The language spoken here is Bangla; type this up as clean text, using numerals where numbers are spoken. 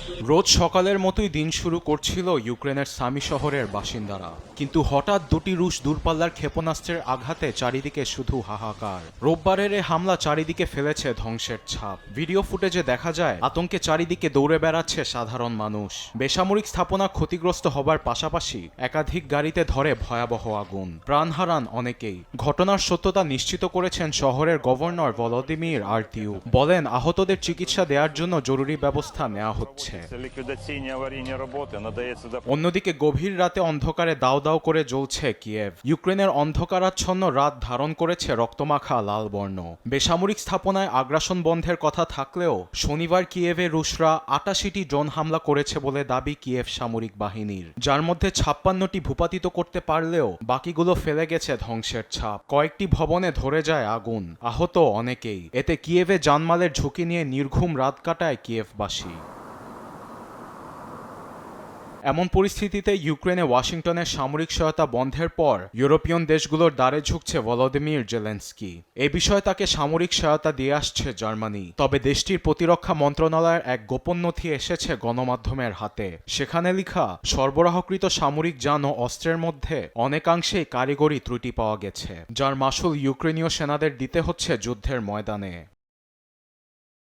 রোজ সকালের মতোই দিন শুরু করছিল ইউক্রেনের সামি শহরের বাসিন্দারা, কিন্তু হঠাৎ দুটি রুশ দূরপাল্লার ক্ষেপণাস্ত্রের আঘাতে চারিদিকে শুধু হাহাকার। রোববারের এ হামলা চারিদিকে ফেলেছে ধ্বংসের ছাপ। ভিডিও ফুটেজে দেখা যায় আতঙ্কে চারিদিকে দৌড়ে বেড়াচ্ছে সাধারণ মানুষ। বেসামরিক স্থাপনা ক্ষতিগ্রস্ত হবার পাশাপাশি একাধিক গাড়িতে ধরে ভয়াবহ আগুন। প্রাণ হারান অনেকেই। ঘটনার সত্যতা নিশ্চিত করেছেন শহরের গভর্নর ভলোদিমির আর্তিউ। বলেন, আহতদের চিকিৎসা দেওয়ার জন্য জরুরি ব্যবস্থা নেওয়া হচ্ছে। অন্যদিকে গভীর রাতে অন্ধকারে দাউ দাউ করে জ্বলছে কিয়েভ। ইউক্রেনের অন্ধকারাচ্ছন্ন রাত ধারণ করেছে রক্তমাখা লাল বর্ণ। বেসামরিক স্থাপনায় আগ্রাসন বন্ধের কথা থাকলেও শনিবার কিয়েভে রুশরা ৮৮টি ড্রোন হামলা করেছে বলে দাবি কিয়েভ সামরিক বাহিনীর, যার মধ্যে ৫৬টি ভূপাতিত করতে পারলেও বাকিগুলো ফেলে গেছে ধ্বংসের ছাপ। কয়েকটি ভবনে ধরে যায় আগুন, আহত অনেকেই। এতে কিয়েভে জানমালের ঝুঁকি নিয়ে নির্ঘুম রাত কাটায় কিয়েভবাসী। এমন পরিস্থিতিতে ইউক্রেনে ওয়াশিংটনের সামরিক সহায়তা বন্ধের পর ইউরোপীয় দেশগুলোর দ্বারে ঝুঁকছে ভলোদিমির জেলেনস্কি। এ বিষয়ে তাকে সামরিক সহায়তা দিয়ে আসছে জার্মানি। তবে দেশটির প্রতিরক্ষা মন্ত্রণালয়ের এক গোপন নথি এসেছে গণমাধ্যমের হাতে। সেখানে লেখা, সরবরাহকৃত সামরিক যান ও অস্ত্রের মধ্যে অনেকাংশেই কারিগরি ত্রুটি পাওয়া গেছে, যার মাসুল ইউক্রেনীয় সেনাদের দিতে হচ্ছে যুদ্ধের ময়দানে।